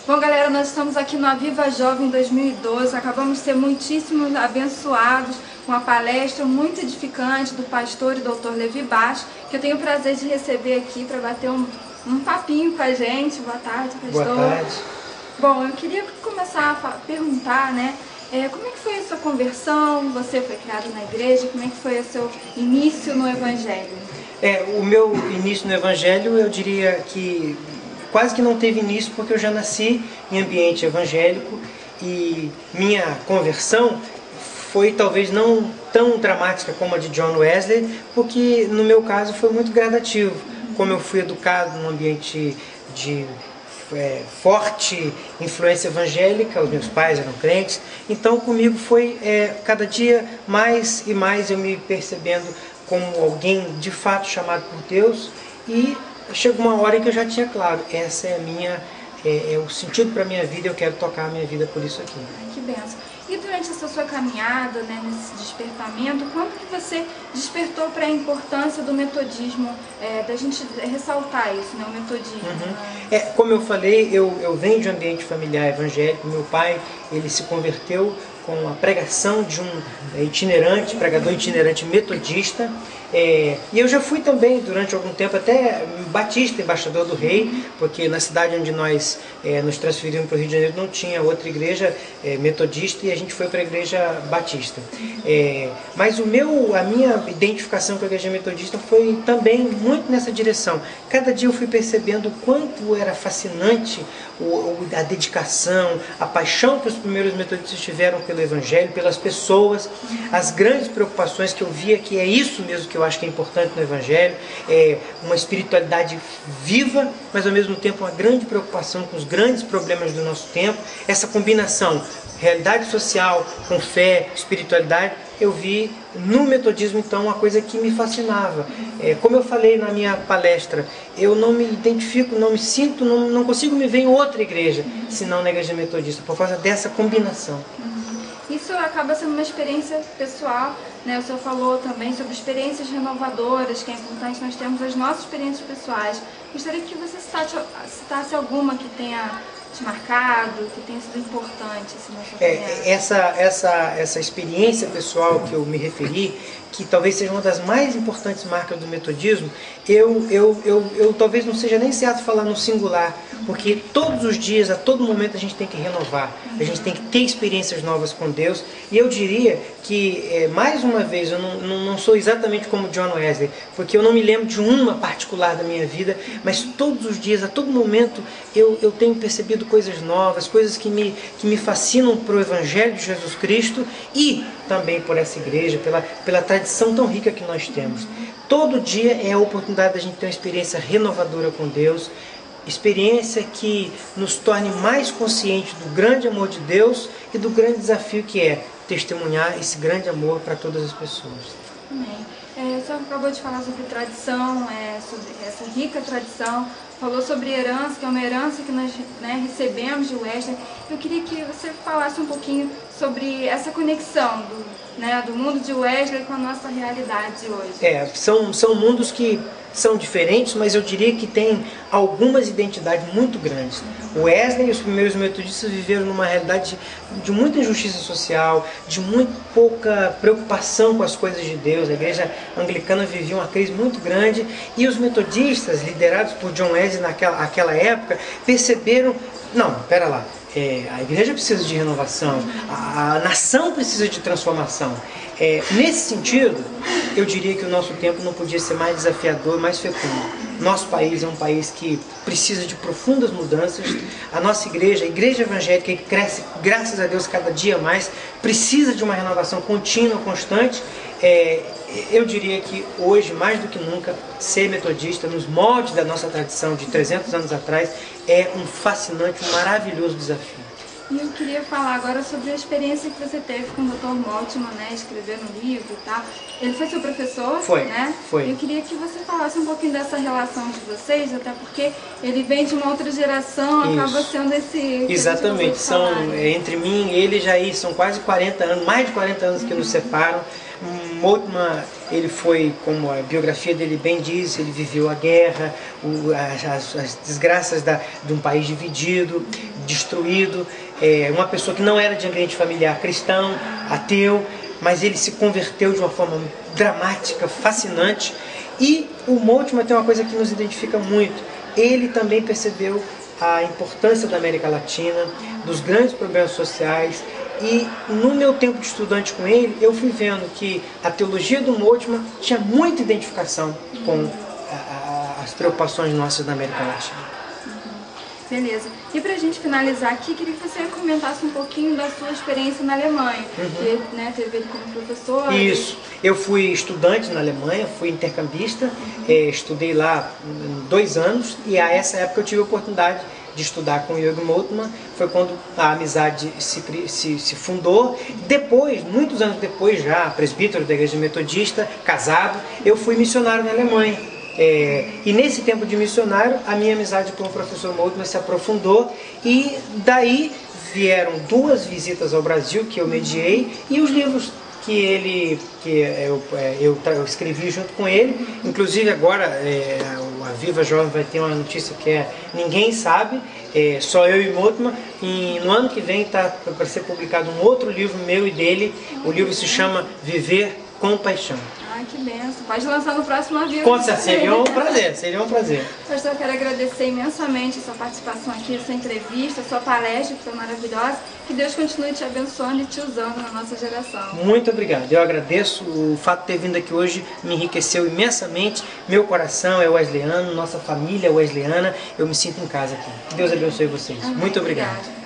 Bom, galera, nós estamos aqui no Aviva Jovem 2012, acabamos de ser muitíssimo abençoados com a palestra muito edificante do pastor e doutor Levi Baixo, que eu tenho o prazer de receber aqui para bater um papinho com a gente. Boa tarde, pastor. Boa tarde. Bom, eu queria começar a perguntar, né, como é que foi a sua conversão? Você foi criado na igreja, como é que foi o seu início no Evangelho? O meu início no Evangelho, eu diria que quase que não teve início, porque eu já nasci em ambiente evangélico e minha conversão foi talvez não tão dramática como a de John Wesley, porque no meu caso foi muito gradativo. Como eu fui educado num ambiente de forte influência evangélica, os meus pais eram crentes, então comigo foi cada dia mais e mais eu me percebendo como alguém de fato chamado por Deus, e chegou uma hora em que eu já tinha claro, essa é a minha, o sentido para a minha vida, eu quero tocar a minha vida por isso aqui. Que benção. E durante essa sua caminhada, né, nesse despertamento, quando que você despertou para a importância do metodismo, da gente ressaltar isso, né, o metodismo? Como eu falei, eu venho de um ambiente familiar evangélico, meu pai, ele se converteu com a pregação de um pregador itinerante metodista, e eu já fui também durante algum tempo até batista, embaixador do rei, porque na cidade onde nós nos transferimos para o Rio de Janeiro não tinha outra igreja metodista e a gente foi para a igreja batista. Mas a minha identificação com a igreja metodista foi também muito nessa direção. Cada dia eu fui percebendo o quanto era fascinante a dedicação, a paixão que os primeiros metodistas tiveram pelo Evangelho, pelas pessoas, as grandes preocupações que eu via, que é isso mesmo que eu acho que é importante no Evangelho, uma espiritualidade viva, mas ao mesmo tempo uma grande preocupação com os grandes problemas do nosso tempo, essa combinação, realidade social com fé, espiritualidade, eu vi no metodismo então uma coisa que me fascinava. Como eu falei na minha palestra, eu não me identifico, não me sinto, não consigo me ver em outra igreja, senão na igreja metodista, por causa dessa combinação. Isso acaba sendo uma experiência pessoal, né? O senhor falou também sobre experiências renovadoras, que é importante nós termos as nossas experiências pessoais. Gostaria que você citasse alguma que tenha te marcado, que tenha sido importante assim, na sua caminhada. Essa experiência pessoal que eu me referi, que talvez seja uma das mais importantes marcas do metodismo, eu talvez não seja nem certo falar no singular, porque todos os dias, a todo momento a gente tem que renovar, a gente tem que ter experiências novas com Deus, e eu diria que, mais uma vez, eu não sou exatamente como John Wesley, porque eu não me lembro de uma particular da minha vida, mas todos os dias, a todo momento, eu tenho percebido coisas novas, coisas que me fascinam para o Evangelho de Jesus Cristo e também por essa igreja, pela tradição tão rica que nós temos. Todo dia é a oportunidade da gente ter uma experiência renovadora com Deus, experiência que nos torne mais conscientes do grande amor de Deus e do grande desafio que é testemunhar esse grande amor para todas as pessoas. Amém. O senhor acabou de falar sobre tradição, sobre essa rica tradição, falou sobre herança, que é uma herança que nós recebemos de Wesley. Eu queria que você falasse um pouquinho sobre essa conexão do mundo de Wesley com a nossa realidade de hoje. São mundos que são diferentes, mas eu diria que tem algumas identidades muito grandes. O Wesley e os primeiros metodistas viveram numa realidade de muita injustiça social, de muito pouca preocupação com as coisas de Deus. A igreja anglicana vivia uma crise muito grande e os metodistas, liderados por John Wesley naquela época, perceberam, não, pera lá, a igreja precisa de renovação, a nação precisa de transformação. Nesse sentido, eu diria que o nosso tempo não podia ser mais desafiador, mais fecundo. Nosso país é um país que precisa de profundas mudanças. A nossa igreja, a igreja evangélica, que cresce, graças a Deus, cada dia mais, precisa de uma renovação contínua, constante. Eu diria que hoje, mais do que nunca, ser metodista, nos moldes da nossa tradição de 300 anos atrás, é um fascinante, um maravilhoso desafio. E eu queria falar agora sobre a experiência que você teve com o Dr. Mortimer, escrevendo um livro e tal. Ele foi seu professor, né? Foi. Eu queria que você falasse um pouquinho dessa relação de vocês, até porque ele vem de uma outra geração, acaba sendo esse... Exatamente, entre mim e ele já são quase 40 anos, mais de 40 anos que nos separam. Mortimer, ele foi, como a biografia dele bem diz, ele viveu a guerra, as desgraças de um país dividido. destruído, uma pessoa que não era de ambiente familiar cristão, ateu, mas ele se converteu de uma forma dramática, fascinante. E o Moltmann tem uma coisa que nos identifica muito. Ele também percebeu a importância da América Latina, dos grandes problemas sociais. E no meu tempo de estudante com ele, eu fui vendo que a teologia do Moltmann tinha muita identificação com as preocupações nossas da América Latina. Beleza. E pra gente finalizar aqui, queria que você comentasse um pouquinho da sua experiência na Alemanha. Que, né, teve ele como professor. Isso. Eu fui estudante na Alemanha, fui intercambista, estudei lá 2 anos e a essa época eu tive a oportunidade de estudar com o Jürgen Moltmann. Foi quando a amizade se fundou. Depois, muitos anos depois já, presbítero da Igreja Metodista, casado, eu fui missionário na Alemanha. E nesse tempo de missionário, a minha amizade com o professor Moltmann se aprofundou e daí vieram 2 visitas ao Brasil que eu mediei e os livros que eu escrevi junto com ele. Inclusive agora a Viva Jovem vai ter uma notícia que Ninguém Sabe, só eu e Moltmann, e no ano que vem está para ser publicado um outro livro meu e dele. O livro se chama Viver com Paixão. Que benção. Pode lançar no próximo avião. Com certeza, seria um prazer. Pastor, eu quero agradecer imensamente a sua participação aqui, a sua entrevista, a sua palestra, que foi maravilhosa. Que Deus continue te abençoando e te usando na nossa geração. Muito obrigado. Eu agradeço. O fato de ter vindo aqui hoje me enriqueceu imensamente. Meu coração é wesleyano, nossa família é wesleyana. Eu me sinto em casa aqui. Que Deus abençoe vocês. Amém. Muito obrigado. Obrigada.